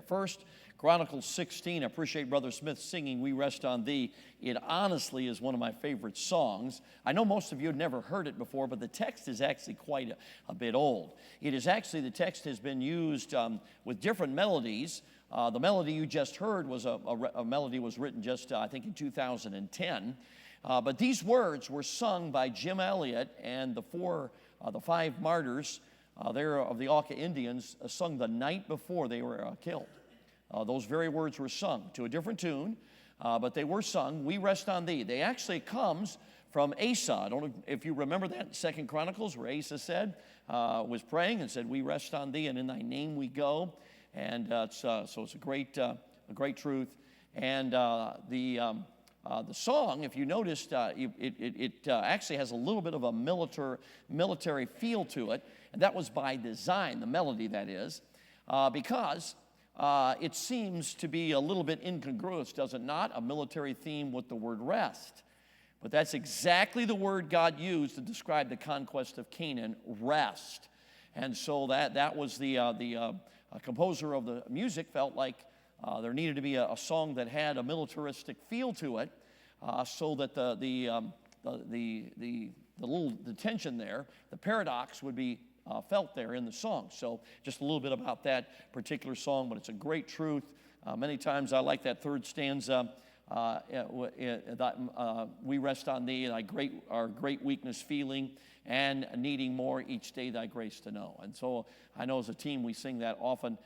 First Chronicles 16, I appreciate Brother Smith singing We Rest on Thee. It honestly is one of my favorite songs. I know most of you have never heard it before, but the text is actually quite a bit old. The text has been used with different melodies. The melody you just heard was a melody was written just, I think, in 2010. But these words were sung by Jim Elliot and the five martyrs there of the Auca Indians, sung the night before they were killed. Those very words were sung to a different tune, but they were sung, We Rest on Thee. They actually comes from Asa. I don't know if you remember that in 2 Chronicles where Asa was praying and said, We rest on Thee, and in Thy name we go. And so it's a great truth. And the song, if you noticed, it actually has a little bit of a military feel to it, and that was by design, the melody that is, because it seems to be a little bit incongruous, does it not? A military theme with the word rest. But that's exactly the word God used to describe the conquest of Canaan, rest. And so that was the composer of the music felt like there needed to be a song that had a militaristic feel to it, so that the tension there, the paradox would be felt there in the song. So just a little bit about that particular song, but it's a great truth. Many times I like that third stanza, we rest on Thee, and our great weakness feeling, and needing more each day Thy grace to know. And so I know as a team we sing that often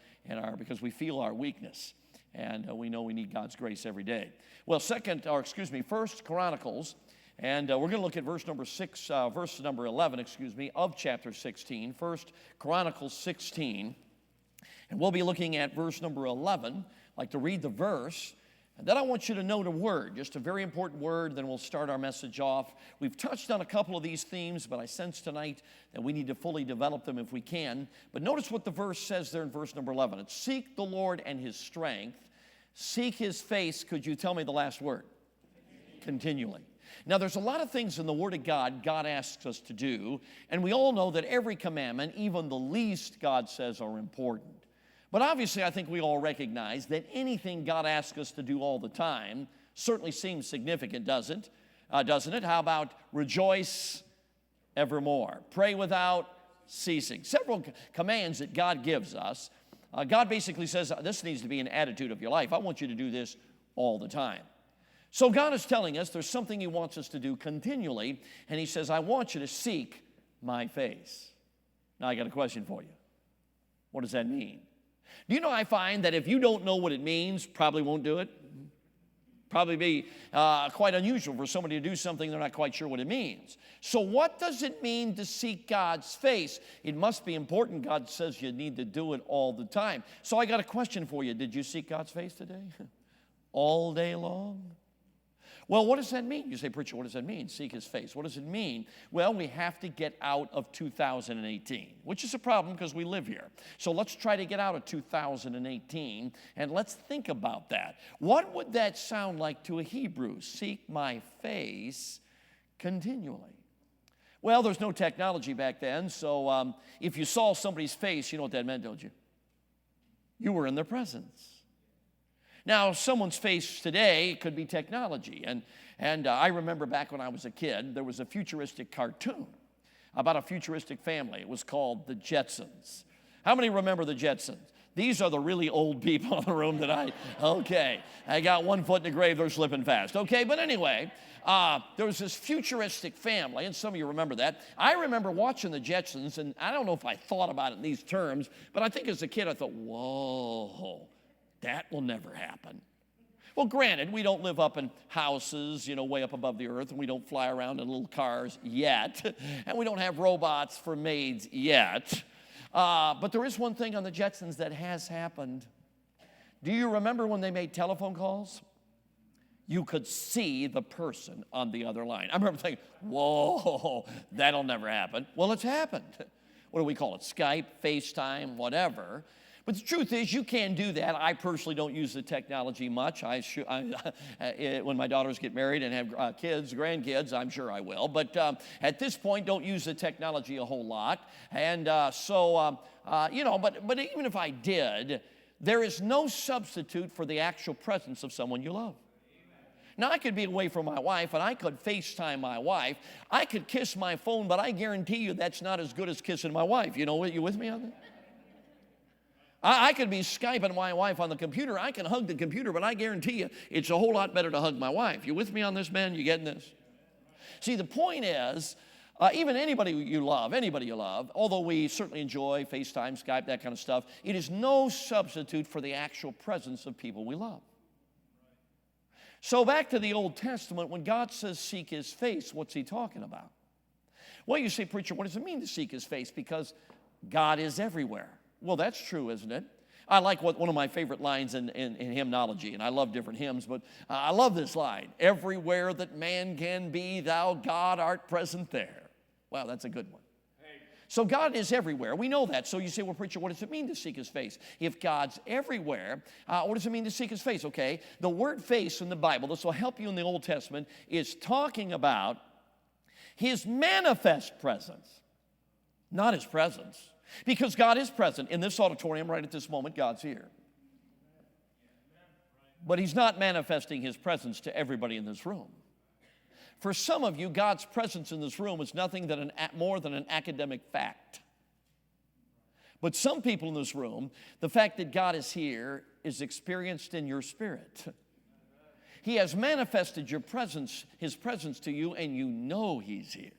because we feel our weakness, and we know we need God's grace every day. Well, First Chronicles, and we're going to look at verse number 11, of chapter 16, First Chronicles 16. And we'll be looking at verse number 11. I'd like to read the verse, and then I want you to note a word, just a very important word, then we'll start our message off. We've touched on a couple of these themes, but I sense tonight that we need to fully develop them if we can. But notice what the verse says there in verse number 11. It's seek the Lord and His strength. Seek His face. Could you tell me the last word? Continually. Now, there's a lot of things in the Word of God asks us to do, and we all know that every commandment, even the least, God says are important. But obviously, I think we all recognize that anything God asks us to do all the time certainly seems significant, doesn't it? How about rejoice evermore? Pray without ceasing. Several commands that God gives us. God basically says, this needs to be an attitude of your life. I want you to do this all the time. So God is telling us there's something He wants us to do continually, and He says, I want you to seek my face. Now, I got a question for you. What does that mean? Do you know, I find that if you don't know what it means, probably won't do it. Probably be quite unusual for somebody to do something they're not quite sure what it means. So what does it mean to seek God's face? It must be important. God says you need to do it all the time. So I got a question for you. Did you seek God's face today? All day long? Well, what does that mean? You say, preacher, what does that mean? Seek His face. What does it mean? Well, we have to get out of 2018, which is a problem because we live here. So let's try to get out of 2018, and let's think about that. What would that sound like to a Hebrew? Seek my face continually. Well, there's no technology back then, so if you saw somebody's face, you know what that meant, don't you? You were in their presence. Now, someone's face today could be technology. And I remember back when I was a kid, there was a futuristic cartoon about a futuristic family. It was called The Jetsons. How many remember The Jetsons? These are the really old people in the room tonight. Okay, I got one foot in the grave, they're slipping fast. Okay, but anyway, there was this futuristic family, and some of you remember that. I remember watching The Jetsons, and I don't know if I thought about it in these terms, but I think as a kid I thought, whoa, that will never happen. Well, granted, we don't live up in houses, way up above the earth, and we don't fly around in little cars yet, and we don't have robots for maids yet. But there is one thing on the Jetsons that has happened. Do you remember when they made telephone calls? You could see the person on the other line. I remember thinking, whoa, that'll never happen. Well, it's happened. What do we call it? Skype, FaceTime, whatever. But the truth is, you can do that. I personally don't use the technology much. When my daughters get married and have grandkids, I'm sure I will. But at this point, don't use the technology a whole lot. And but even if I did, There is no substitute for the actual presence of someone you love. Now, I could be away from my wife, and I could FaceTime my wife. I could kiss my phone, but I guarantee you that's not as good as kissing my wife. You know, you with me on that? I could be Skyping my wife on the computer. I can hug the computer, but I guarantee you it's a whole lot better to hug my wife. You with me on this, man? You getting this? See, the point is, even anybody you love, although we certainly enjoy FaceTime, Skype, that kind of stuff, it is no substitute for the actual presence of people we love. So back to the Old Testament, when God says seek his face, what's he talking about? Well, you say, preacher, what does it mean to seek his face? Because God is everywhere. Well, that's true, isn't it? I like one of my favorite lines in hymnology, and I love different hymns, but I love this line. Everywhere that man can be, thou God art present there. Wow, that's a good one. So God is everywhere. We know that. So you say, well, preacher, what does it mean to seek his face? If God's everywhere, what does it mean to seek his face? Okay, the word face in the Bible, this will help you in the Old Testament, is talking about his manifest presence, not his presence. Because God is present. In this auditorium right at this moment, God's here. But he's not manifesting his presence to everybody in this room. For some of you, God's presence in this room is nothing more than an academic fact. But some people in this room, the fact that God is here is experienced in your spirit. He has manifested his presence to you, and you know he's here.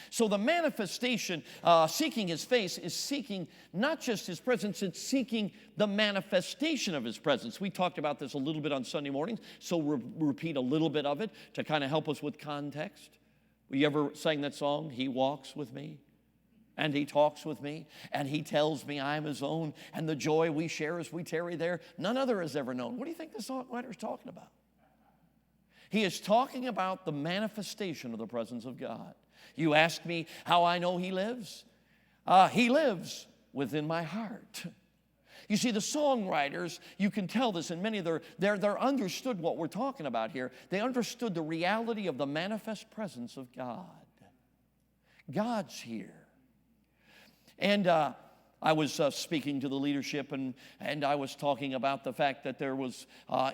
So the manifestation, seeking his face, is seeking not just his presence, it's seeking the manifestation of his presence. We talked about this a little bit on Sunday mornings, so we'll repeat a little bit of it to kind of help us with context. You ever sang that song, He Walks With Me, and He Talks With Me, and He tells me I'm His own, and the joy we share as we tarry there, none other has ever known. What do you think the songwriter is talking about? He is talking about the manifestation of the presence of God. You ask me how I know he lives? He lives within my heart. You see, the songwriters, you can tell this in many of they're understood what we're talking about here. They understood the reality of the manifest presence of God. God's here. And I was speaking to the leadership, and I was talking about the fact that there was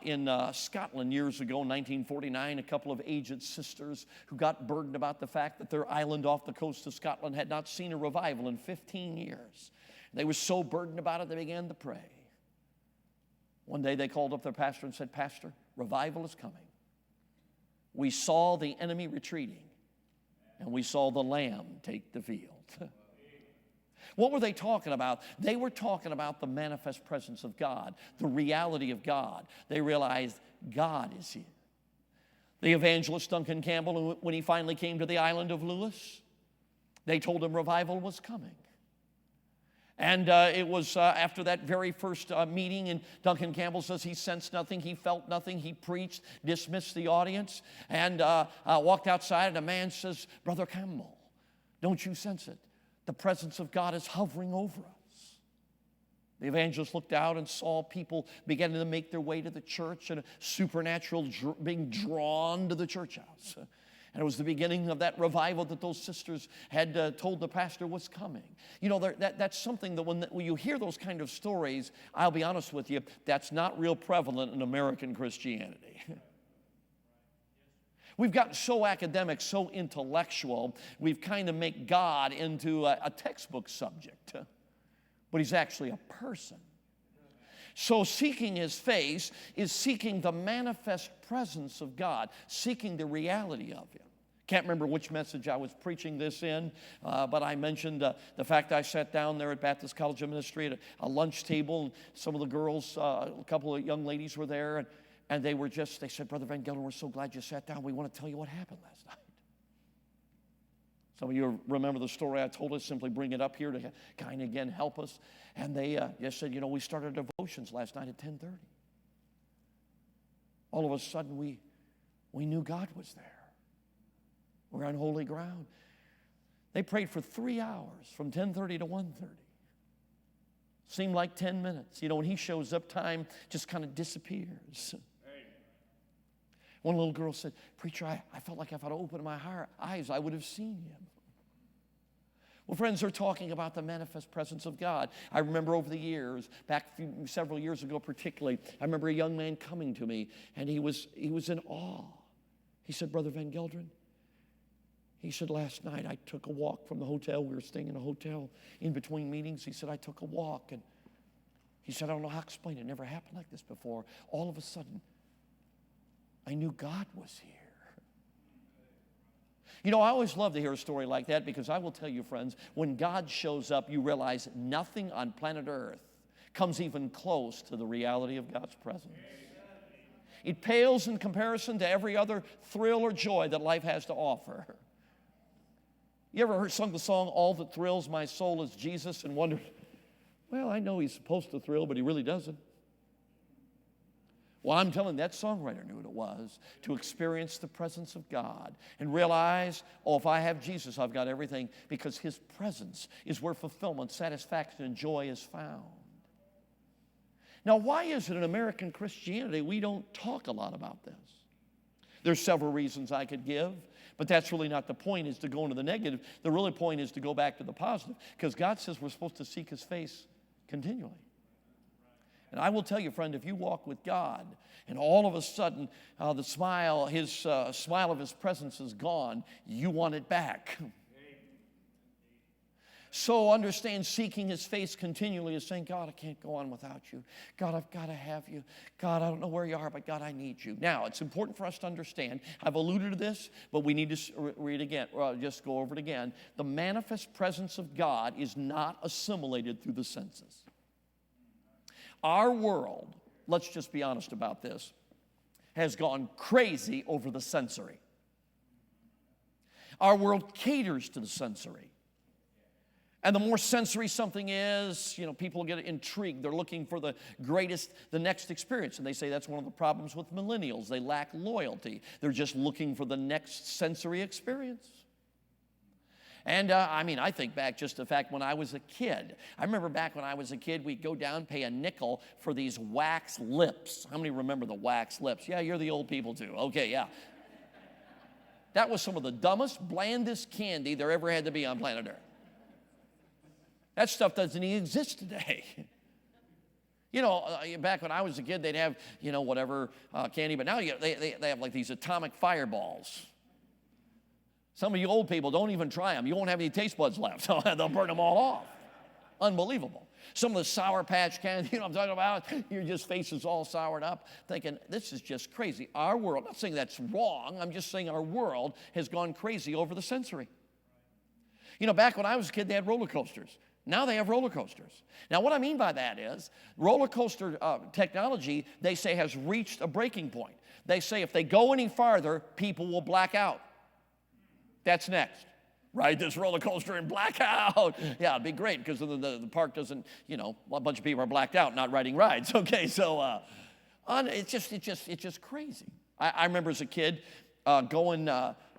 in Scotland years ago, 1949, a couple of aged sisters who got burdened about the fact that their island off the coast of Scotland had not seen a revival in 15 years. They were so burdened about it, they began to pray. One day they called up their pastor and said, Pastor, revival is coming. We saw the enemy retreating, and we saw the Lamb take the field. What were they talking about? They were talking about the manifest presence of God, the reality of God. They realized God is here. The evangelist Duncan Campbell, when he finally came to the island of Lewis, they told him revival was coming. And it was after that very first meeting, and Duncan Campbell says he sensed nothing, he felt nothing, he preached, dismissed the audience, and walked outside, and a man says, Brother Campbell, don't you sense it? The presence of God is hovering over us. The evangelist looked out and saw people beginning to make their way to the church, and a supernatural being drawn to the church house. And it was the beginning of that revival that those sisters had told the pastor was coming. You know, that's something that when you hear those kind of stories, I'll be honest with you, that's not real prevalent in American Christianity. We've gotten so academic, so intellectual, we've kind of made God into a textbook subject. But he's actually a person. So seeking his face is seeking the manifest presence of God, seeking the reality of him. Can't remember which message I was preaching this in, but I mentioned the fact I sat down there at Baptist College of Ministry at a lunch table, and some of the girls, a couple of young ladies were there, and they said, Brother Van Gelderen, we're so glad you sat down. We want to tell you what happened last night. Some of you remember the story I told us, simply bring it up here to kind of, again, help us. And they just said, we started devotions last night at 10:30. All of a sudden, we knew God was there. We're on holy ground. They prayed for 3 hours, from 10:30 to 1:30. Seemed like 10 minutes. When he shows up, time just kind of disappears. One little girl said, Preacher, I felt like if I'd opened my eyes, I would have seen him. Well, friends, they're talking about the manifest presence of God. I remember over the years, several years ago particularly, I remember a young man coming to me, and he was in awe. He said, Brother Van Gelderen, he said, last night I took a walk from the hotel. We were staying in a hotel in between meetings. He said, I took a walk, and he said, I don't know how to explain it. It never happened like this before. All of a sudden, I knew God was here. You know, I always love to hear a story like that because I will tell you, friends, when God shows up, you realize nothing on planet Earth comes even close to the reality of God's presence. It pales in comparison to every other thrill or joy that life has to offer. You ever sung the song, All That Thrills My Soul is Jesus, and wondered, well, I know he's supposed to thrill, but he really doesn't. Well, I'm telling you, that songwriter knew what it was to experience the presence of God and realize, oh, if I have Jesus, I've got everything, because his presence is where fulfillment, satisfaction, and joy is found. Now, why is it in American Christianity we don't talk a lot about this? There's several reasons I could give, but that's really not the point, is to go into the negative. The really point is to go back to the positive, because God says we're supposed to seek his face continually. And I will tell you, friend, if you walk with God and all of a sudden the smile, smile of his presence is gone, you want it back. So understand, seeking his face continually is saying, God, I can't go on without you. God, I've got to have you. God, I don't know where you are, but God, I need you. Now, it's important for us to understand, I've alluded to this, but we need to read again, or just go over it again. The manifest presence of God is not assimilated through the senses. Our world, let's just be honest about this, has gone crazy over the sensory. Our world caters to the sensory. And the more sensory something is, you know, people get intrigued. They're looking for the next experience. And they say that's one of the problems with millennials. They lack loyalty. They're just looking for the next sensory experience. And I think back just to the fact when I was a kid. I remember back when I was a kid, we'd go down, pay a nickel for these wax lips. How many remember the wax lips? Yeah, you're the old people too. Okay, yeah. That was some of the dumbest, blandest candy there ever had to be on planet Earth. That stuff doesn't even exist today. You know, back when I was a kid, they'd have, whatever candy, but now they have like these atomic fireballs. Some of you old people, don't even try them. You won't have any taste buds left. They'll burn them all off. Unbelievable. Some of the Sour Patch candy, you know what I'm talking about? Your just face is all soured up, thinking, this is just crazy. Our world, I'm not saying that's wrong. I'm just saying our world has gone crazy over the sensory. You know, back when I was a kid, they had roller coasters. Now they have roller coasters. Now, what I mean by that is roller coaster technology, they say, has reached a breaking point. They say if they go any farther, people will black out. That's next. Ride this roller coaster and black out. Yeah, it'd be great because the park doesn't, a bunch of people are blacked out not riding rides. Okay, so it's just crazy. I remember as a kid going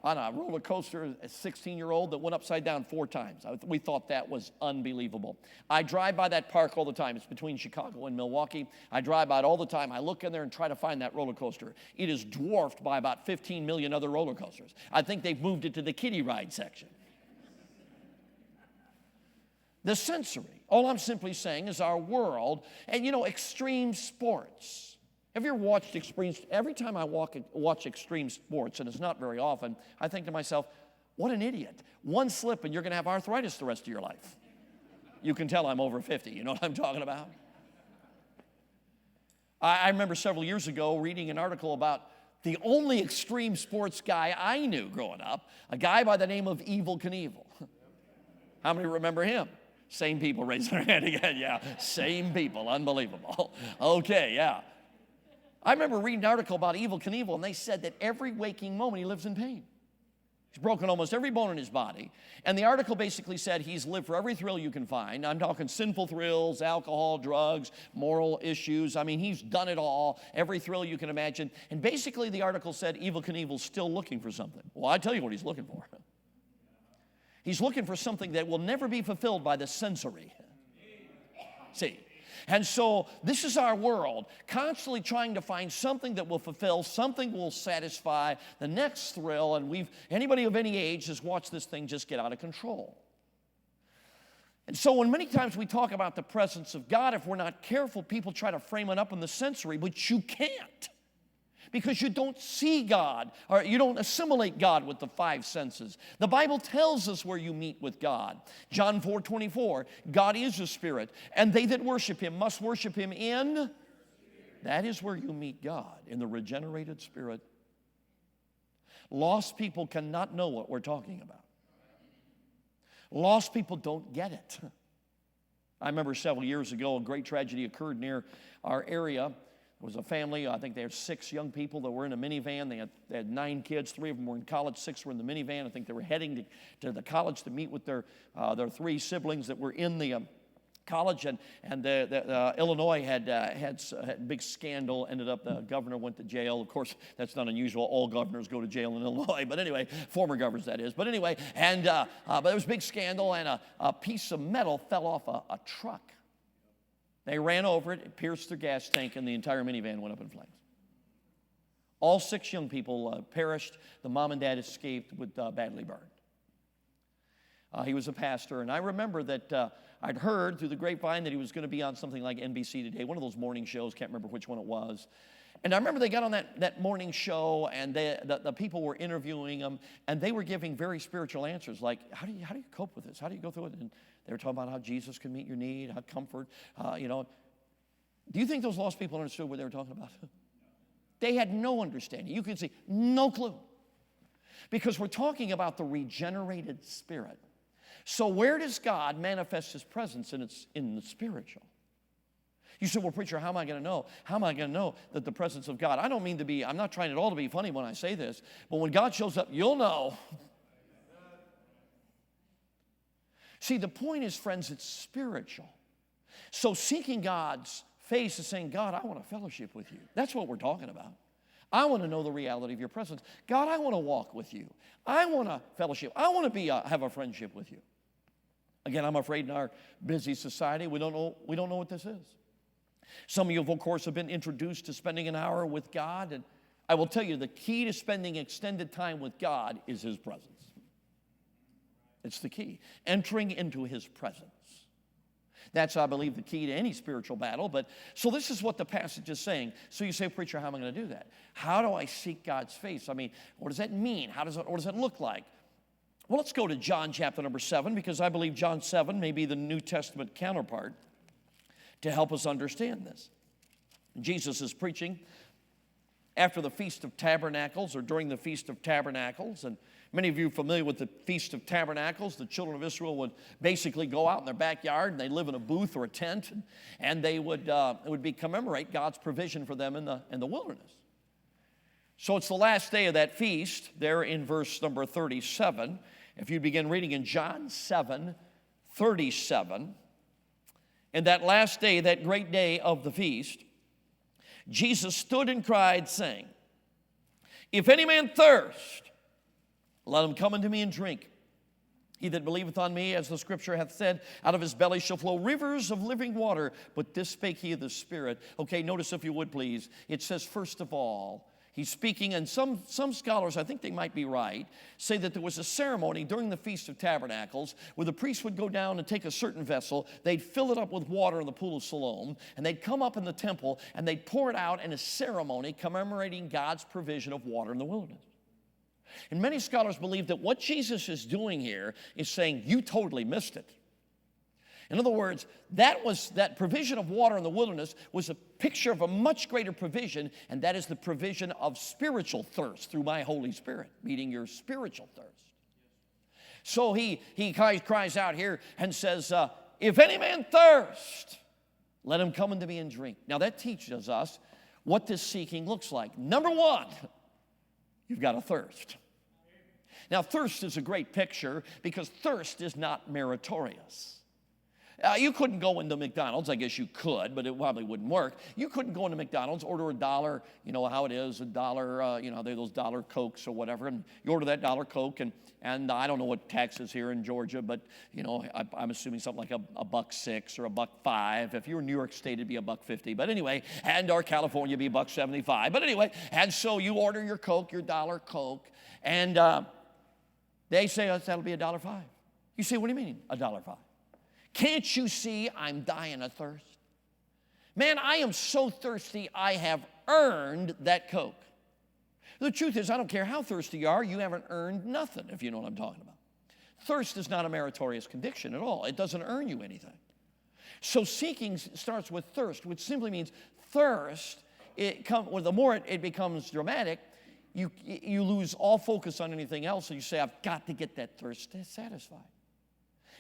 on a roller coaster, a 16-year-old that went upside down 4 times. We thought that was unbelievable. I drive by that park all the time. It's between Chicago and Milwaukee. I drive by it all the time. I look in there and try to find that roller coaster. It is dwarfed by about 15 million other roller coasters. I think they've moved it to the kiddie ride section. The sensory. All I'm simply saying is our world, and extreme sports. Have you ever watched every time I watch extreme sports, and it's not very often, I think to myself, what an idiot. One slip and you're going to have arthritis the rest of your life. You can tell I'm over 50, you know what I'm talking about? I remember several years ago reading an article about the only extreme sports guy I knew growing up, a guy by the name of Evel Knievel. How many remember him? Same people raising their hand again, yeah. Same people, unbelievable. Okay, yeah. I remember reading an article about Evel Knievel, and they said that every waking moment he lives in pain. He's broken almost every bone in his body. And the article basically said he's lived for every thrill you can find. I'm talking sinful thrills, alcohol, drugs, moral issues. I mean, he's done it all, every thrill you can imagine. And basically the article said Evel Knievel's still looking for something. Well, I tell you what he's looking for. He's looking for something that will never be fulfilled by the sensory. See? And so this is our world, constantly trying to find something that will fulfill, something will satisfy the next thrill. And anybody of any age has watched this thing just get out of control. And so when many times we talk about the presence of God, if we're not careful, people try to frame it up in the sensory, but you can't. Because you don't see God, or you don't assimilate God with the five senses. The Bible tells us where you meet with God. John 4:24, God is a spirit, and they that worship him must worship him in. That is where you meet God, in the regenerated spirit. Lost people cannot know what we're talking about. Lost people don't get it. I remember several years ago, a great tragedy occurred near our area. It was a family, I think they had 6 young people that were in a minivan. They had 9 kids, 3 of them were in college, 6 were in the minivan. I think they were heading to the college to meet with their 3 siblings that were in the college. And Illinois had a big scandal, ended up the governor went to jail. Of course, that's not unusual. All governors go to jail in Illinois. But anyway, former governors, that is. But anyway, but there was a big scandal, and a piece of metal fell off a truck. They ran over it, it pierced their gas tank, and the entire minivan went up in flames. All 6 young people perished. The mom and dad escaped with badly burned. He was a pastor, and I remember that I'd heard through the grapevine that he was going to be on something like NBC Today, one of those morning shows, can't remember which one it was. And I remember they got on that morning show, and the people were interviewing him, and they were giving very spiritual answers, like, how do you cope with this? How do you go through it? And they were talking about how Jesus can meet your need, how comfort, Do you think those lost people understood what they were talking about? They had no understanding. You can see, no clue. Because we're talking about the regenerated spirit. So where does God manifest his presence? And it's in the spiritual. You say, well, preacher, how am I going to know? How am I going to know that the presence of God? I don't mean to be, I'm not trying at all to be funny when I say this, but when God shows up, you'll know. See, the point is, friends, it's spiritual. So seeking God's face is saying, God, I want to fellowship with you. That's what we're talking about. I want to know the reality of your presence. God, I want to walk with you. I want to fellowship. I want to have a friendship with you. Again, I'm afraid in our busy society, we don't know what this is. Some of you, of course, have been introduced to spending an hour with God, and I will tell you the key to spending extended time with God is his presence. It's the key. Entering into his presence. That's, I believe, the key to any spiritual battle. But so this is what the passage is saying. So you say, preacher, how am I going to do that? How do I seek God's face? I mean, what does that mean? What does that look like? Well, let's go to John chapter number 7, because I believe John 7 may be the New Testament counterpart to help us understand this. Jesus is preaching after the Feast of Tabernacles, or during the Feast of Tabernacles, and many of you are familiar with the Feast of Tabernacles. The children of Israel would basically go out in their backyard, and they'd live in a booth or a tent, and they would commemorate God's provision for them in the wilderness. So it's the last day of that feast, there in verse number 37. If you begin reading in John 7:37, and that last day, that great day of the feast, Jesus stood and cried, saying, if any man thirst, let him come unto me and drink. He that believeth on me, as the scripture hath said, out of his belly shall flow rivers of living water. But this spake he of the Spirit. Okay, notice if you would please. It says, first of all, he's speaking, and some scholars, I think they might be right, say that there was a ceremony during the Feast of Tabernacles where the priest would go down and take a certain vessel, they'd fill it up with water in the pool of Siloam, and they'd come up in the temple, and they'd pour it out in a ceremony commemorating God's provision of water in the wilderness. And many scholars believe that what Jesus is doing here is saying, you totally missed it. In other words, that provision of water in the wilderness was a picture of a much greater provision, and that is the provision of spiritual thirst through my Holy Spirit, meeting your spiritual thirst. So he cries out here and says, if any man thirst, let him come unto me and drink. Now that teaches us what this seeking looks like. Number one, you've got to thirst. Now thirst is a great picture because thirst is not meritorious. You couldn't go into McDonald's. I guess you could, but it probably wouldn't work. You couldn't go into McDonald's, order $1, you know how it is, $1, they're those dollar Cokes or whatever, and you order that dollar Coke, and I don't know what tax is here in Georgia, but, I'm assuming something like $1.06 or $1.05. If you were in New York State, it'd be $1.50. But anyway, or California, it'd be $1.75. But anyway, and so you order your Coke, your dollar Coke, and they say, that'll be $1.05. You say, what do you mean, $1.05? Can't you see I'm dying of thirst? Man, I am so thirsty, I have earned that Coke. The truth is, I don't care how thirsty you are, you haven't earned nothing, if you know what I'm talking about. Thirst is not a meritorious condition at all. It doesn't earn you anything. So seeking starts with thirst, which simply means thirst. The more it becomes dramatic, you lose all focus on anything else, and you say, I've got to get that thirst satisfied.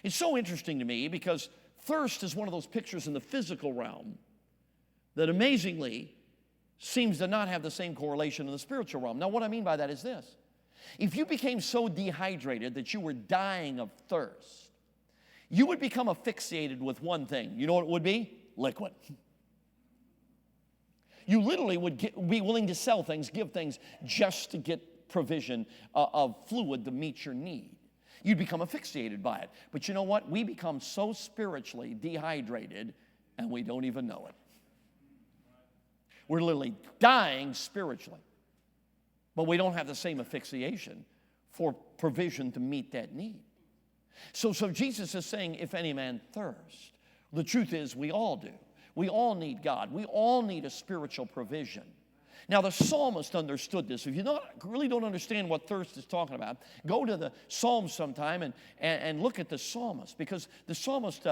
It's so interesting to me because thirst is one of those pictures in the physical realm that amazingly seems to not have the same correlation in the spiritual realm. Now, what I mean by that is this. If you became so dehydrated that you were dying of thirst, you would become asphyxiated with one thing. You know what it would be? Liquid. You literally would be willing to sell things, give things, just to get provision of fluid to meet your need. You'd become asphyxiated by it. But you know what? We become so spiritually dehydrated, and we don't even know it. We're literally dying spiritually. But we don't have the same asphyxiation for provision to meet that need. So Jesus is saying, if any man thirst, the truth is we all do. We all need God. We all need a spiritual provision. Now, the psalmist understood this. If you really don't understand what thirst is talking about, go to the Psalms sometime and look at the psalmist, because the psalmist,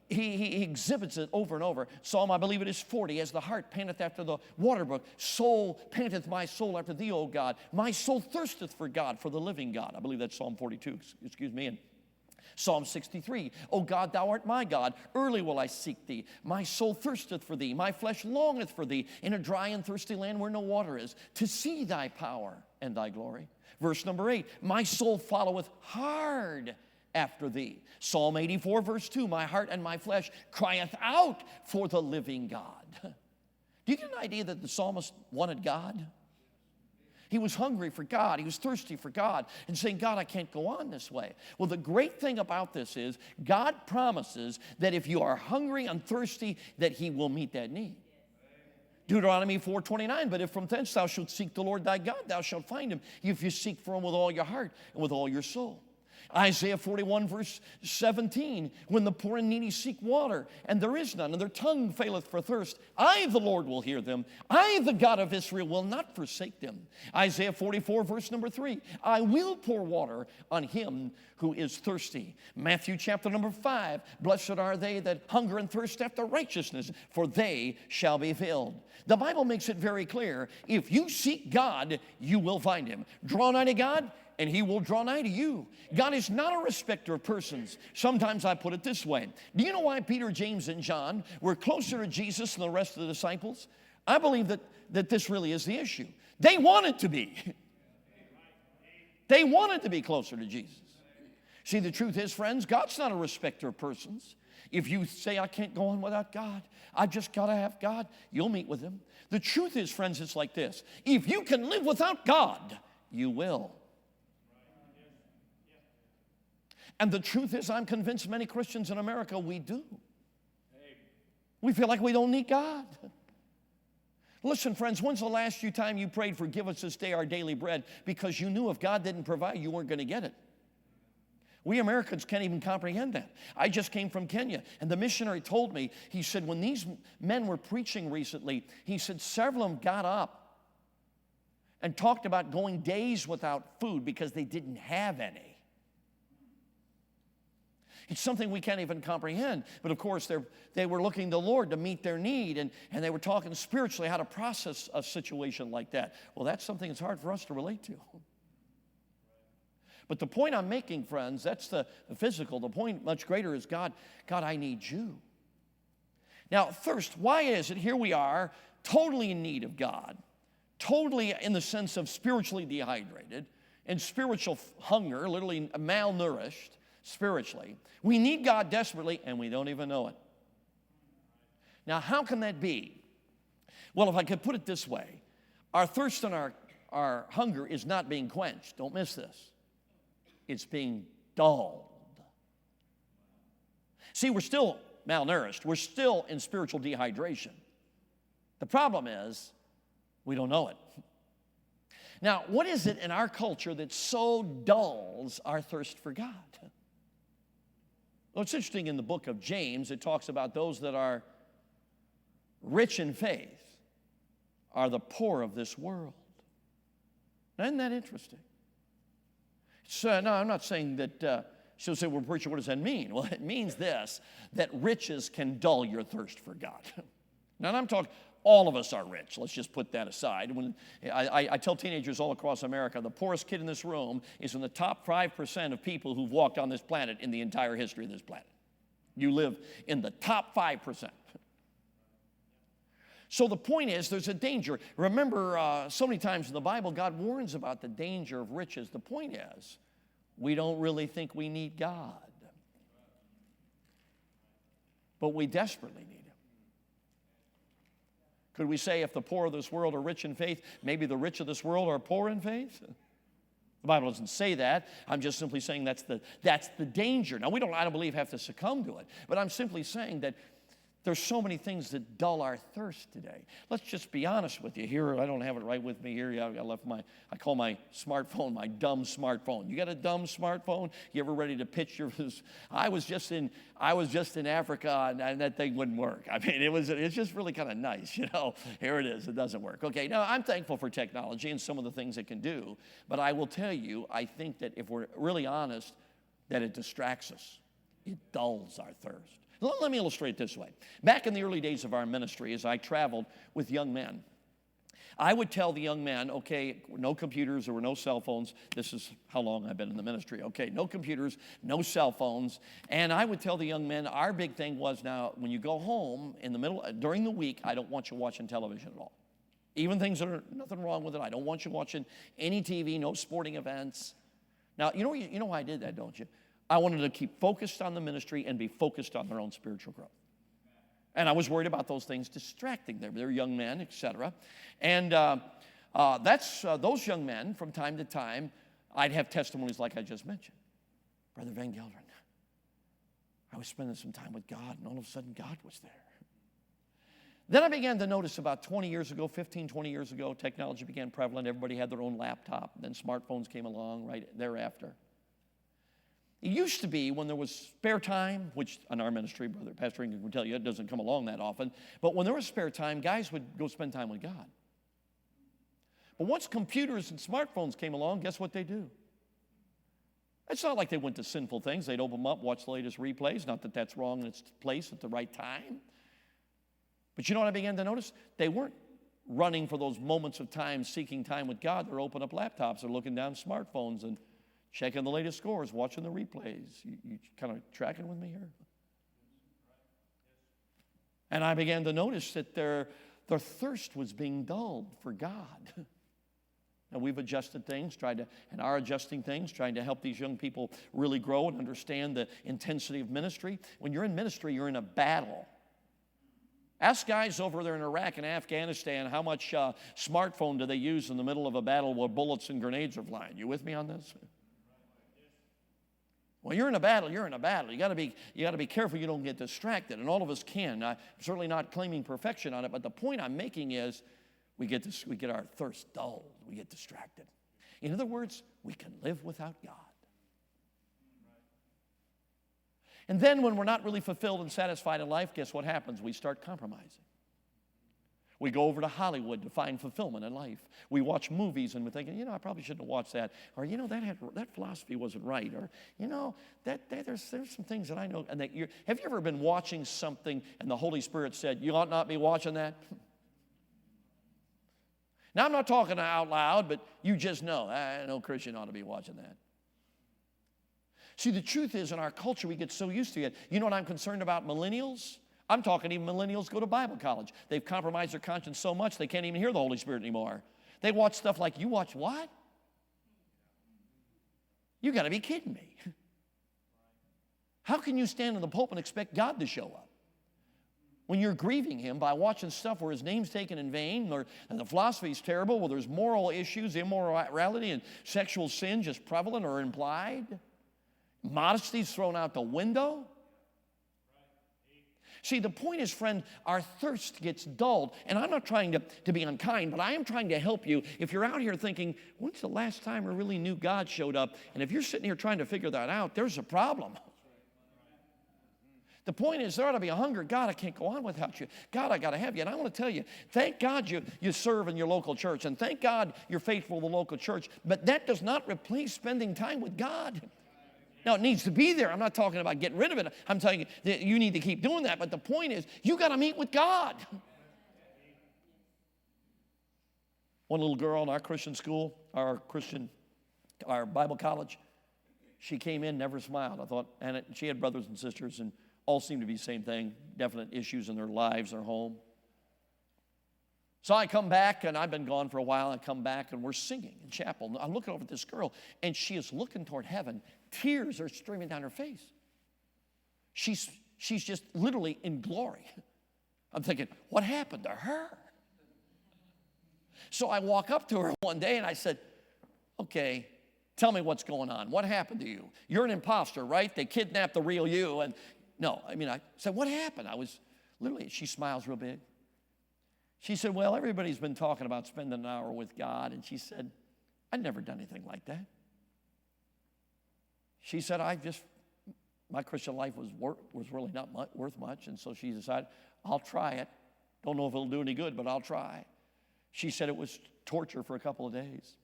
he exhibits it over and over. Psalm, I believe it is 40, as the hart panteth after the water brook, so panteth my soul after thee, O God. My soul thirsteth for God, for the living God. I believe that's Psalm 42, excuse me. And Psalm 63, O God, thou art my God, early will I seek thee. My soul thirsteth for thee, my flesh longeth for thee, in a dry and thirsty land where no water is, to see thy power and thy glory. Verse number 8, my soul followeth hard after thee. Psalm 84, verse 2, my heart and my flesh crieth out for the living God. Do you get an idea that the psalmist wanted God? He was hungry for God. He was thirsty for God and saying, God, I can't go on this way. Well, the great thing about this is God promises that if you are hungry and thirsty, that he will meet that need. Deuteronomy 4:29, but if from thence thou shalt seek the Lord thy God, thou shalt find him, if you seek for him with all your heart and with all your soul. Isaiah 41, verse 17, when the poor and needy seek water, and there is none, and their tongue faileth for thirst, I, the Lord, will hear them. I, the God of Israel, will not forsake them. Isaiah 44, verse number 3, I will pour water on him who is thirsty. Matthew chapter number 5, blessed are they that hunger and thirst after righteousness, for they shall be filled. The Bible makes it very clear, if you seek God, you will find him. Draw nigh to God, and he will draw nigh to you. God is not a respecter of persons. Sometimes I put it this way. Do you know why Peter, James, and John were closer to Jesus than the rest of the disciples? I believe that this really is the issue. They wanted to be. They wanted to be closer to Jesus. See, the truth is, friends, God's not a respecter of persons. If you say, I can't go on without God, I just got to have God, you'll meet with him. The truth is, friends, it's like this. If you can live without God, you will. And the truth is, I'm convinced many Christians in America, we do. We feel like we don't need God. Listen, friends, when's the last time you prayed, forgive us this day our daily bread, because you knew if God didn't provide, you weren't going to get it? We Americans can't even comprehend that. I just came from Kenya, and the missionary told me, he said, when these men were preaching recently, he said several of them got up and talked about going days without food because they didn't have any. It's something we can't even comprehend. But of course, they were looking to the Lord to meet their need, and they were talking spiritually how to process a situation like that. Well, that's something that's hard for us to relate to. But the point I'm making, friends, that's the physical. The point much greater is, God, I need you. Now, thirst, why is it here we are, totally in need of God, totally in the sense of spiritually dehydrated and spiritual hunger, literally malnourished spiritually. We need God desperately, and we don't even know it. Now, how can that be? Well, if I could put it this way, our thirst and our hunger is not being quenched. Don't miss this. It's being dulled. See, we're still malnourished. We're still in spiritual dehydration. The problem is, we don't know it. Now, what is it in our culture that so dulls our thirst for God? Well, it's interesting in the book of James, it talks about those that are rich in faith are the poor of this world. Now, isn't that interesting? So, no, I'm not saying that, she'll say, well, preacher, what does that mean? Well, it means this, that riches can dull your thirst for God. Now, I'm talking, all of us are rich. Let's just put that aside. When I tell teenagers all across America, the poorest kid in this room is in the top 5% of people who've walked on this planet in the entire history of this planet. You live in the top 5%. So the point is, there's a danger. Remember, so many times in the Bible, God warns about the danger of riches. The point is, we don't really think we need God. But we desperately need Him. Could we say if the poor of this world are rich in faith, maybe the rich of this world are poor in faith? The Bible doesn't say that. I'm just simply saying that's the danger. Now, I don't believe have to succumb to it. But I'm simply saying that there's so many things that dull our thirst today. Let's just be honest with you. Here, I don't have it right with me here. I call my smartphone my dumb smartphone. You got a dumb smartphone? You ever ready to pitch your? I was just in Africa and that thing wouldn't work. I mean, it's just really kind of nice, you know. Here it is. It doesn't work. Okay. Now I'm thankful for technology and some of the things it can do, but I will tell you, I think that if we're really honest, that it distracts us. It dulls our thirst. Let me illustrate it this way. Back in the early days of our ministry, as I traveled with young men, I would tell the young men, okay, no computers, there were no cell phones. This is how long I've been in the ministry. Okay, no computers, no cell phones. And I would tell the young men, our big thing was now, when you go home during the week, I don't want you watching television at all. Even things that are nothing wrong with it. I don't want you watching any TV, no sporting events. Now, you know why I did that, don't you? I wanted to keep focused on the ministry and be focused on their own spiritual growth. And I was worried about those things distracting them. They're young men, etc. And those young men, from time to time, I'd have testimonies like I just mentioned. Brother Van Gelderen, I was spending some time with God, and all of a sudden God was there. Then I began to notice about 20 years ago, 20 years ago, technology became prevalent. Everybody had their own laptop. Then smartphones came along right thereafter. It used to be when there was spare time, which in our ministry, Brother Pastor Ingram would tell you, it doesn't come along that often, but when there was spare time, guys would go spend time with God. But once computers and smartphones came along, guess what they do? It's not like they went to sinful things. They'd open them up, watch the latest replays. Not that that's wrong in its place at the right time. But you know what I began to notice? They weren't running for those moments of time, seeking time with God. They're opening up laptops. They're looking down smartphones and checking the latest scores, watching the replays. You kind of tracking with me here? And I began to notice that their thirst was being dulled for God. Now, we've adjusted things, and are adjusting things, trying to help these young people really grow and understand the intensity of ministry. When you're in ministry, you're in a battle. Ask guys over there in Iraq and Afghanistan how much smartphone do they use in the middle of a battle where bullets and grenades are flying. You with me on this? Well, you're in a battle, you're in a battle. You got to be careful you don't get distracted, and all of us can. I'm certainly not claiming perfection on it, but the point I'm making is we get our thirst dulled. We get distracted. In other words, we can live without God. And then when we're not really fulfilled and satisfied in life, guess what happens? We start compromising. We go over to Hollywood to find fulfillment in life. We watch movies and we're thinking, I probably shouldn't have watched that. Or, that philosophy wasn't right. Or, there's some things that I know. And have you ever been watching something and the Holy Spirit said, you ought not be watching that? Now, I'm not talking out loud, but you just know. No Christian ought to be watching that. See, the truth is, in our culture, we get so used to it. You know what I'm concerned about? Millennials? I'm talking even millennials go to Bible college. They've compromised their conscience so much they can't even hear the Holy Spirit anymore. They watch stuff like, you watch what? You got to be kidding me. How can you stand in the pulpit and expect God to show up? When you're grieving Him by watching stuff where His name's taken in vain, and the philosophy's terrible, where there's moral issues, immorality, and sexual sin just prevalent or implied. Modesty's thrown out the window. See, the point is, friend, our thirst gets dulled. And I'm not trying to be unkind, but I am trying to help you. If you're out here thinking, when's the last time I really knew God showed up? And if you're sitting here trying to figure that out, there's a problem. The point is, there ought to be a hunger. God, I can't go on without you. God, I got to have you. And I want to tell you, thank God you serve in your local church, and thank God you're faithful to the local church, but that does not replace spending time with God. Now, it needs to be there. I'm not talking about getting rid of it. I'm telling you that you need to keep doing that. But the point is, you got to meet with God. One little girl in our Christian school, our Bible college, she came in, never smiled. I thought, and she had brothers and sisters, and all seemed to be the same thing, definite issues in their lives, their home. So I come back, and I've been gone for a while. I come back, and we're singing in chapel. I'm looking over at this girl, and she is looking toward heaven. Tears are streaming down her face. She's just literally in glory. I'm thinking, what happened to her? So I walk up to her one day, and I said, okay, tell me what's going on. What happened to you? You're an imposter, right? They kidnapped the real you. And no, I said, what happened? She smiles real big. She said, well, everybody's been talking about spending an hour with God. And she said, I'd never done anything like that. She said, my Christian life was really not worth much. And so she decided, I'll try it. Don't know if it'll do any good, but I'll try. She said it was torture for a couple of days.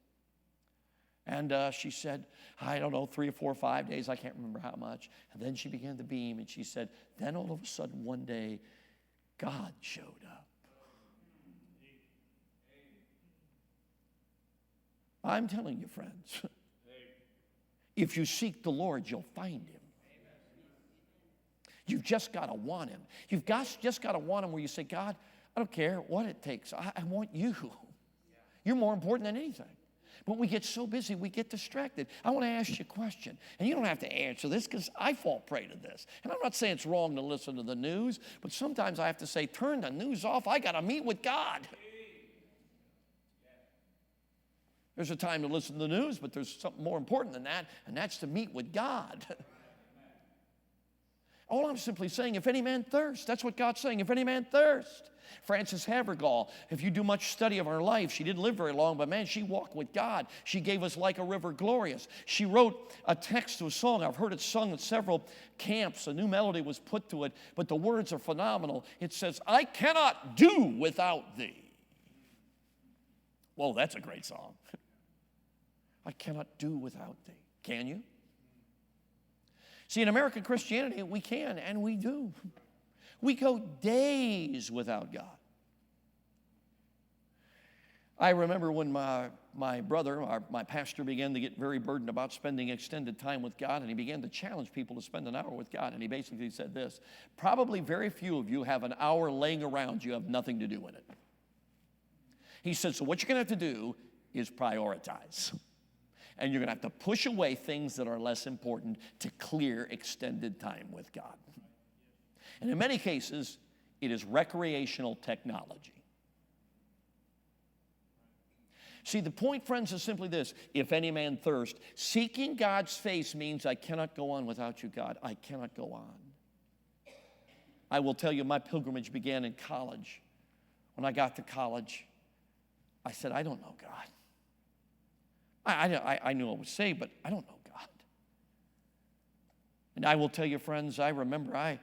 And she said, I don't know, 3 or 4 or 5 days, I can't remember how much. And then she began to beam, and she said, then all of a sudden one day, God showed up. I'm telling you, friends, if you seek the Lord, you'll find him. You've just got to want him. You've just got to want him where you say, God, I don't care what it takes. I want you. You're more important than anything. But we get so busy, we get distracted. I want to ask you a question, and you don't have to answer this because I fall prey to this. And I'm not saying it's wrong to listen to the news, but sometimes I have to say, turn the news off. I got to meet with God. There's a time to listen to the news, but there's something more important than that, and that's to meet with God. All I'm simply saying, if any man thirst, that's what God's saying, if any man thirst. Frances Havergal, if you do much study of her life, she didn't live very long, but man, she walked with God. She gave us Like a River Glorious. She wrote a text to a song. I've heard it sung at several camps. A new melody was put to it, but the words are phenomenal. It says, I cannot do without thee. Whoa, that's a great song. I cannot do without thee. Can you? See, in American Christianity, we can and we do. We go days without God. I remember when my brother, my pastor, began to get very burdened about spending extended time with God, and he began to challenge people to spend an hour with God. And he basically said this, probably very few of you have an hour laying around you have nothing to do in it. He said, so what you're going to have to do is prioritize. And you're going to have to push away things that are less important to clear extended time with God. And in many cases, it is recreational technology. See, the point, friends, is simply this. If any man thirst, seeking God's face means I cannot go on without you, God. I cannot go on. I will tell you, my pilgrimage began in college. When I got to college, I said, I don't know God. I knew I was saved, but I don't know God. And I will tell you, friends, I remember I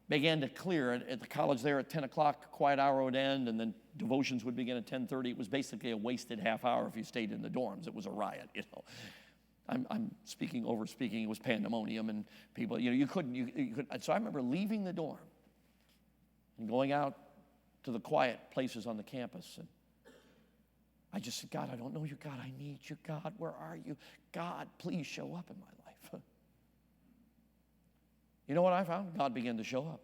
began to clear at the college there at 10 o'clock, quiet hour would end, and then devotions would begin at 10:30. It was basically a wasted half hour if you stayed in the dorms. It was a riot, you know. I'm overspeaking. It was pandemonium, and people, you couldn't. So I remember leaving the dorm and going out to the quiet places on the campus, and I just said, God, I don't know you. God, I need you. God, where are you? God, please show up in my life. You know what I found? God began to show up.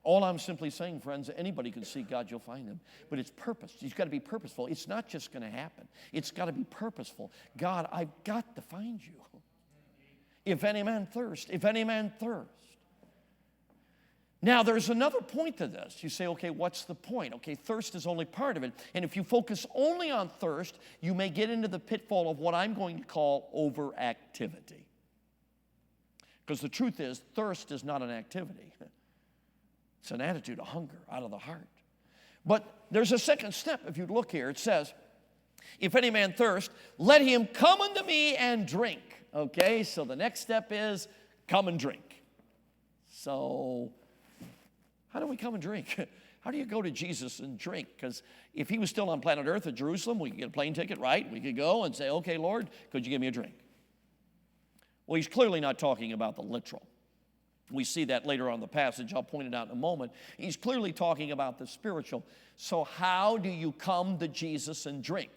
All I'm simply saying, friends, anybody can seek God, you'll find him. But it's purpose. You've got to be purposeful. It's not just going to happen. It's got to be purposeful. God, I've got to find you. If any man thirst, if any man thirst. Now, there's another point to this. You say, okay, what's the point? Okay, thirst is only part of it. And if you focus only on thirst, you may get into the pitfall of what I'm going to call overactivity. Because the truth is, thirst is not an activity. It's an attitude, a hunger out of the heart. But there's a second step. If you look here, it says, if any man thirst, let him come unto me and drink. Okay, so the next step is come and drink. So how do we come and drink? How do you go to Jesus and drink? Because if he was still on planet Earth at Jerusalem, we could get a plane ticket, right? We could go and say, okay, Lord, could you give me a drink? Well, he's clearly not talking about the literal. We see that later on in the passage. I'll point it out in a moment. He's clearly talking about the spiritual. So how do you come to Jesus and drink?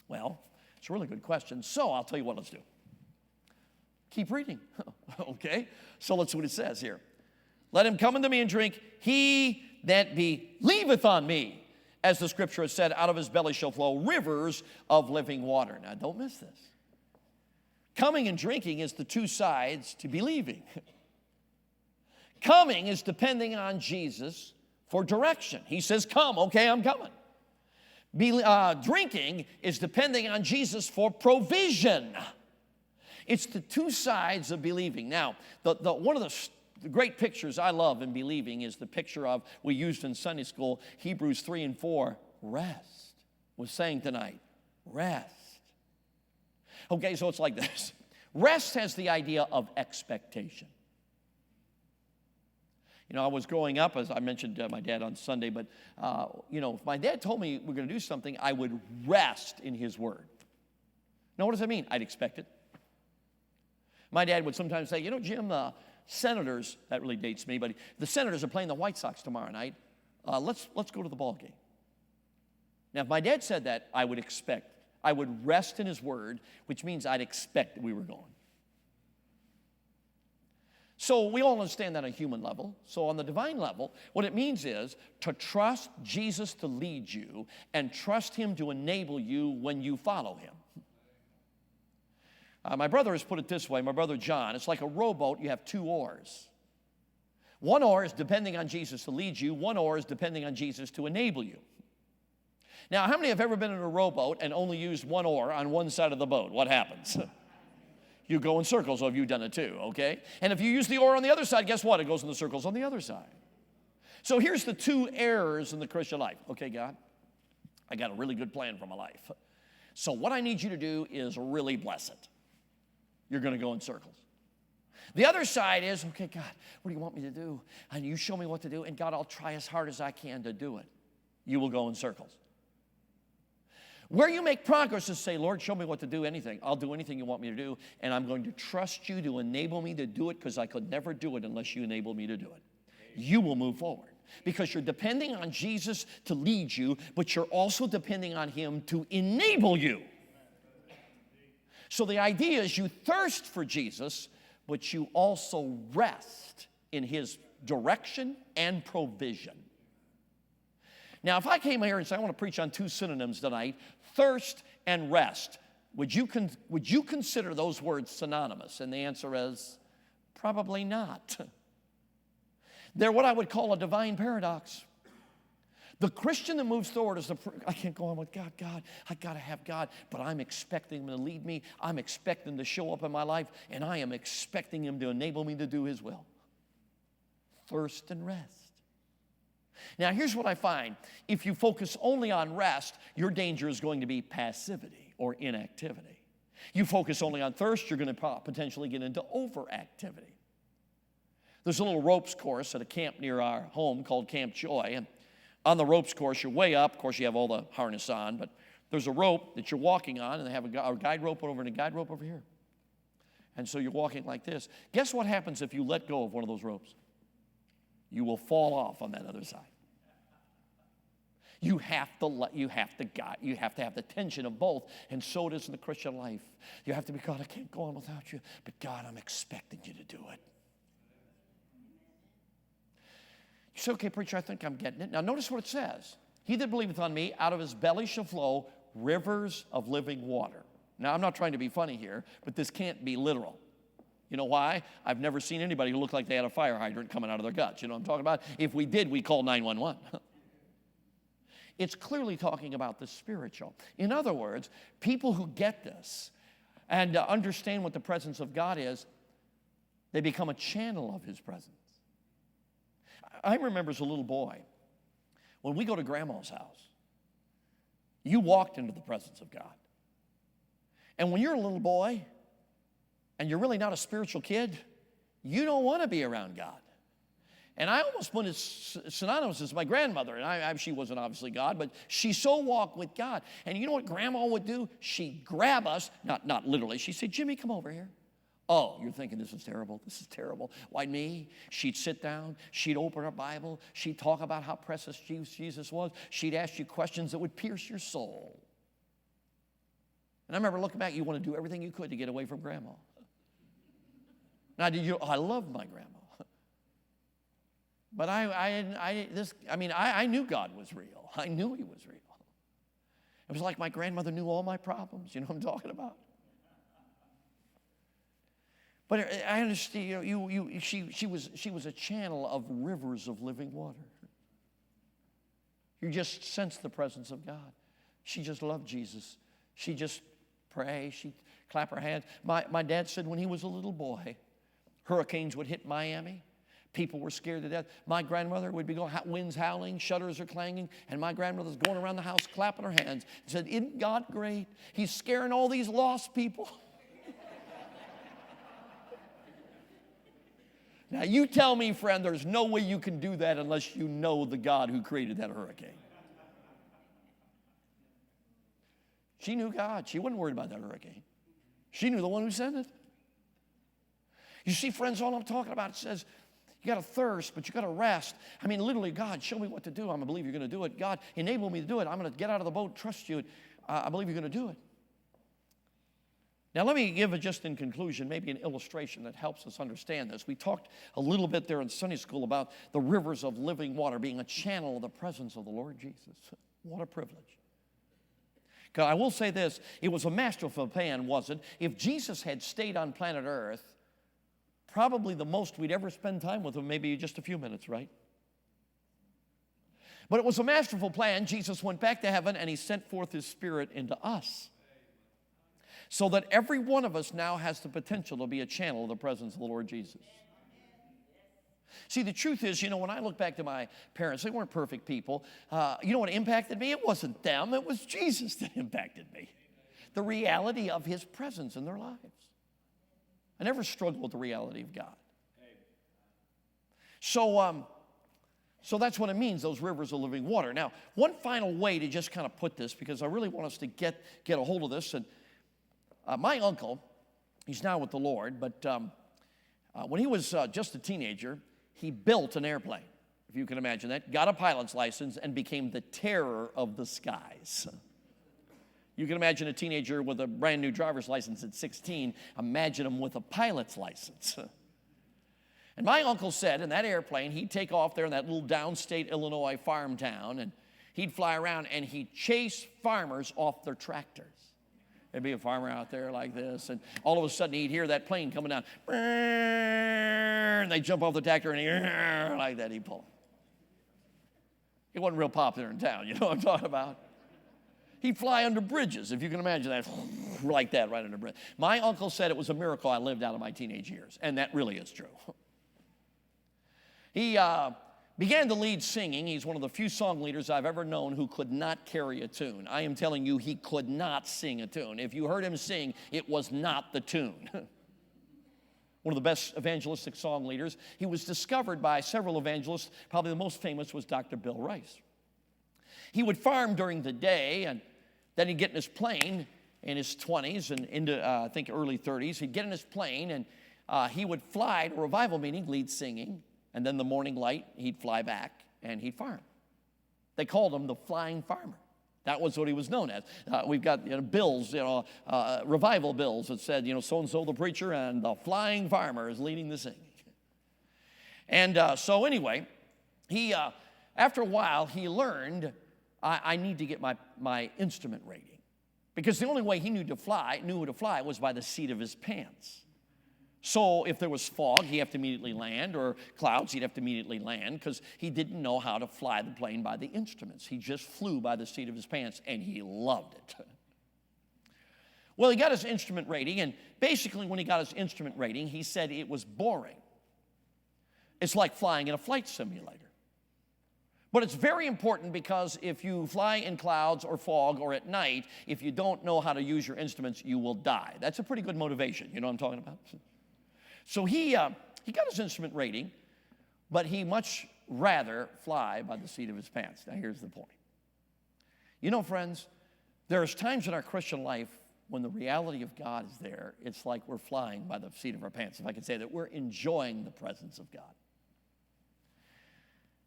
Well, it's a really good question. So I'll tell you what, let's do. Keep reading. Okay? So let's see what it says here. Let him come unto me and drink. He that believeth on me, as the scripture has said, out of his belly shall flow rivers of living water. Now, don't miss this. Coming and drinking is the two sides to believing. Coming is depending on Jesus for direction. He says, come, okay, I'm coming. Drinking is depending on Jesus for provision. It's the two sides of believing. Now, one of the great pictures I love in believing is the picture of, we used in Sunday school, Hebrews 3 and 4, rest. We're saying tonight, rest. Okay, so it's like this. Rest has the idea of expectation. You know, I was growing up, as I mentioned my dad on Sunday, but, if my dad told me we're going to do something, I would rest in his word. Now, what does that mean? I'd expect it. My dad would sometimes say, Jim, the Senators, that really dates me, but the Senators are playing the White Sox tomorrow night. Let's go to the ball game. Now, if my dad said that, I would rest in his word, which means I'd expect that we were going. So we all understand that on a human level. So on the divine level, what it means is to trust Jesus to lead you and trust him to enable you when you follow him. My brother has put it this way, my brother John, it's like a rowboat, you have two oars. One oar is depending on Jesus to lead you, one oar is depending on Jesus to enable you. Now, how many have ever been in a rowboat and only used one oar on one side of the boat? What happens? You go in circles, or have you done it too, okay? And if you use the oar on the other side, guess what? It goes in the circles on the other side. So here's the two errors in the Christian life. Okay, God, I got a really good plan for my life. So what I need you to do is really bless it. You're going to go in circles. The other side is, okay, God, what do you want me to do? And you show me what to do, and God, I'll try as hard as I can to do it. You will go in circles. Where you make progress is say, Lord, show me what to do, anything. I'll do anything you want me to do, and I'm going to trust you to enable me to do it because I could never do it unless you enable me to do it. You will move forward because you're depending on Jesus to lead you, but you're also depending on him to enable you. So the idea is you thirst for Jesus, but you also rest in his direction and provision. Now, if I came here and said, I want to preach on two synonyms tonight, thirst and rest, would you consider those words synonymous? And the answer is probably not. They're what I would call a divine paradox. The Christian that moves forward is I can't go on with God. God, I got to have God, but I'm expecting him to lead me. I'm expecting him to show up in my life, and I am expecting him to enable me to do his will. Thirst and rest. Now, here's what I find. If you focus only on rest, your danger is going to be passivity or inactivity. You focus only on thirst, you're going to potentially get into overactivity. There's a little ropes course at a camp near our home called Camp Joy, and on the ropes course, you're way up. Of course, you have all the harness on, but there's a rope that you're walking on, and they have a guide rope over and a guide rope over here. And so you're walking like this. Guess what happens if you let go of one of those ropes? You will fall off on that other side. You have to have the tension of both, and so it is in the Christian life. You have to be, God, I can't go on without you, but God, I'm expecting you to do it. You say, okay, preacher, I think I'm getting it. Now, notice what it says. He that believeth on me, out of his belly shall flow rivers of living water. Now, I'm not trying to be funny here, but this can't be literal. You know why? I've never seen anybody who looked like they had a fire hydrant coming out of their guts. You know what I'm talking about? If we did, we'd call 911. It's clearly talking about the spiritual. In other words, people who get this and understand what the presence of God is, they become a channel of his presence. I remember as a little boy, when we go to Grandma's house, you walked into the presence of God. And when you're a little boy and you're really not a spiritual kid, you don't want to be around God. And I almost put it synonymous as my grandmother. And she wasn't obviously God, but she so walked with God. And you know what Grandma would do? She'd grab us, not literally. She'd say, Jimmy, come over here. Oh, you're thinking this is terrible. This is terrible. Why me? She'd sit down. She'd open her Bible. She'd talk about how precious Jesus was. She'd ask you questions that would pierce your soul. And I remember looking back, you want to do everything you could to get away from Grandma. Now, I loved my grandma. But I knew God was real. I knew He was real. It was like my grandmother knew all my problems. You know what I'm talking about? But I understand. She was a channel of rivers of living water. You just sensed the presence of God. She just loved Jesus. She just pray. She'd clap her hands. My dad said when he was a little boy, hurricanes would hit Miami. People were scared to death. My grandmother would be going, winds howling, shutters are clanging, and my grandmother's going around the house clapping her hands and said, isn't God great? He's scaring all these lost people. Now, you tell me, friend, there's no way you can do that unless you know the God who created that hurricane. She knew God. She wasn't worried about that hurricane. She knew the one who sent it. You see, friends, all I'm talking about says, you got to thirst, but you got to rest. I mean, literally, God, show me what to do. I'm going to believe you're going to do it. God, enable me to do it. I'm going to get out of the boat, trust you. I believe you're going to do it. Now, let me give just in conclusion maybe an illustration that helps us understand this. We talked a little bit there in Sunday school about the rivers of living water being a channel of the presence of the Lord Jesus. What a privilege. God, I will say this. It was a masterful plan, wasn't it? If Jesus had stayed on planet Earth, probably the most we'd ever spend time with him, maybe just a few minutes, right? But it was a masterful plan. Jesus went back to heaven and he sent forth his Spirit into us. So that every one of us now has the potential to be a channel of the presence of the Lord Jesus. See, the truth is, when I look back to my parents, they weren't perfect people. You know what impacted me? It wasn't them. It was Jesus that impacted me. The reality of his presence in their lives. I never struggled with the reality of God. So that's what it means, those rivers of living water. Now, one final way to just kind of put this, because I really want us to get a hold of this. And my uncle, he's now with the Lord, but when he was just a teenager, he built an airplane, if you can imagine that, got a pilot's license, and became the terror of the skies. You can imagine a teenager with a brand new driver's license at 16. Imagine him with a pilot's license. And my uncle said in that airplane, he'd take off there in that little downstate Illinois farm town, and he'd fly around, and he'd chase farmers off their tractors. There'd be a farmer out there like this, and all of a sudden he'd hear that plane coming down. And they'd jump off the tractor, and he'd like that, he'd pull. It wasn't real popular in town, you know what I'm talking about? He'd fly under bridges, if you can imagine that, like that, right under a bridge. My uncle said it was a miracle I lived out of my teenage years, and that really is true. He began to lead singing. He's one of the few song leaders I've ever known who could not carry a tune. I am telling you, he could not sing a tune. If you heard him sing, it was not the tune. One of the best evangelistic song leaders. He was discovered by several evangelists. Probably the most famous was Dr. Bill Rice. He would farm during the day, and then he'd get in his plane in his 20s and into, I think, early 30s. He'd get in his plane, and he would fly to a revival meeting, lead singing, and then the morning light, he'd fly back, and he'd farm. They called him the flying farmer. That was what he was known as. We've got bills, revival bills that said, so-and-so the preacher and the flying farmer is leading the singing. And so anyway, he after a while, he learned, I need to get my instrument rating. Because the only way he knew who to fly was by the seat of his pants. So if there was fog, he'd have to immediately land, or clouds, he'd have to immediately land, because he didn't know how to fly the plane by the instruments. He just flew by the seat of his pants, and he loved it. Well, he got his instrument rating, and basically when he got his instrument rating, he said it was boring. It's like flying in a flight simulator. But it's very important, because if you fly in clouds or fog or at night, if you don't know how to use your instruments, you will die. That's a pretty good motivation. You know what I'm talking about? So he he got his instrument rating, but he much rather fly by the seat of his pants. Now, here's the point. You know, friends, there's times in our Christian life when the reality of God is there, it's like we're flying by the seat of our pants, if I can say that. We're enjoying the presence of God.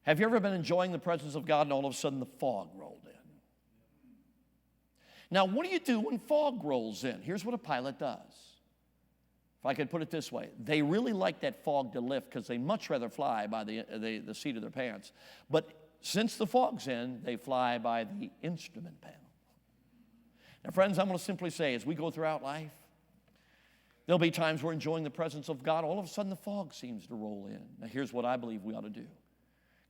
Have you ever been enjoying the presence of God and all of a sudden the fog rolled in? Now, what do you do when fog rolls in? Here's what a pilot does. If I could put it this way, they really like that fog to lift because they much rather fly by the seat of their pants. But since the fog's in, they fly by the instrument panel. Now, friends, I'm going to simply say, as we go throughout life, there'll be times we're enjoying the presence of God. All of a sudden, the fog seems to roll in. Now, here's what I believe we ought to do.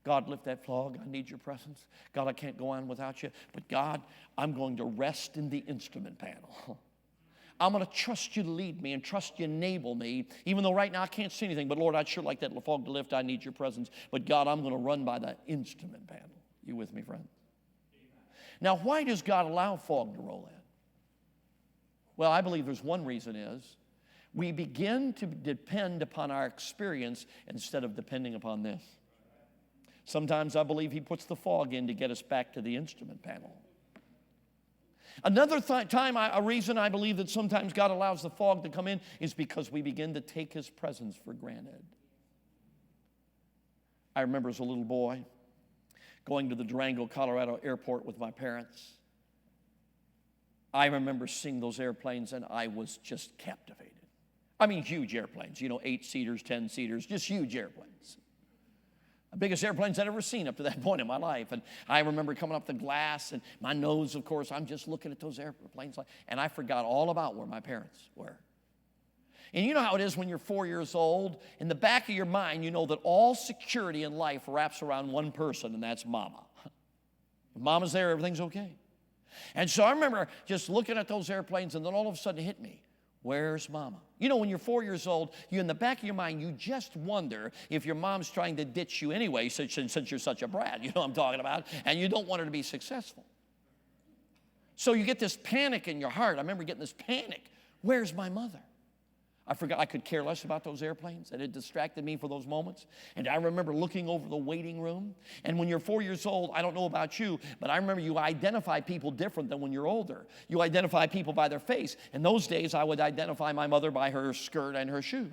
God, lift that fog. I need your presence. God, I can't go on without you. But God, I'm going to rest in the instrument panel. I'm going to trust you to lead me and trust you to enable me, even though right now I can't see anything. But Lord, I'd sure like that fog to lift. I need your presence. But God, I'm going to run by the instrument panel. You with me, friend? Now, why does God allow fog to roll in? Well, I believe there's one reason is we begin to depend upon our experience instead of depending upon this. Sometimes I believe he puts the fog in to get us back to the instrument panel. Another a reason I believe that sometimes God allows the fog to come in is because we begin to take his presence for granted. I remember as a little boy going to the Durango, Colorado airport with my parents. I remember seeing those airplanes and I was just captivated. I mean, huge airplanes, 8-seaters, 10-seaters, just huge airplanes. The biggest airplanes I'd ever seen up to that point in my life. And I remember coming up the glass, and my nose, of course, I'm just looking at those airplanes, and I forgot all about where my parents were. And you know how it is when you're 4 years old. In the back of your mind, you know that all security in life wraps around one person, and that's Mama. If Mama's there, everything's okay. And so I remember just looking at those airplanes, and then all of a sudden it hit me. Where's Mama? You know, when you're 4 years old, you in the back of your mind, you just wonder if your mom's trying to ditch you anyway since you're such a brat. You know what I'm talking about? And you don't want her to be successful. So you get this panic in your heart. I remember getting this panic. Where's my mother? I forgot I could care less about those airplanes, and it distracted me for those moments. And I remember looking over the waiting room. And when you're 4 years old, I don't know about you, but I remember you identify people different than when you're older. You identify people by their face. In those days, I would identify my mother by her skirt and her shoes.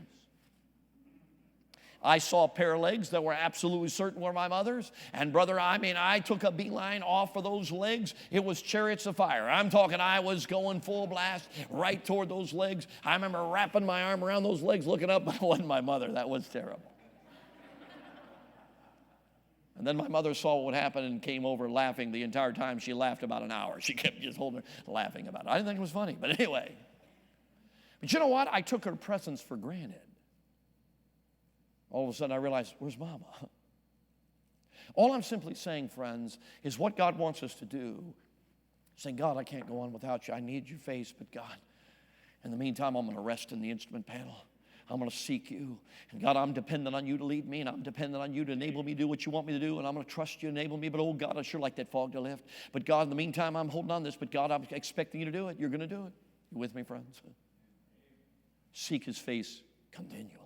I saw a pair of legs that were absolutely certain were my mother's. And brother, I took a beeline off of those legs. It was chariots of fire. I'm talking, I was going full blast right toward those legs. I remember wrapping my arm around those legs, looking up, but it wasn't my mother. That was terrible. And then my mother saw what happened and came over laughing the entire time. She laughed about an hour. She kept just holding her, laughing about it. I didn't think it was funny, but anyway. But you know what? I took her presence for granted. All of a sudden I realized, where's Mama? All I'm simply saying, friends, is what God wants us to do. Saying, God, I can't go on without you. I need your face, but God, in the meantime, I'm going to rest in the instrument panel. I'm going to seek you. And God, I'm dependent on you to lead me, and I'm dependent on you to enable me to do what you want me to do, and I'm going to trust you to enable me. But, oh, God, I sure like that fog to lift. But, God, in the meantime, I'm holding on to this. But, God, I'm expecting you to do it. You're going to do it. You with me, friends? Seek his face continually.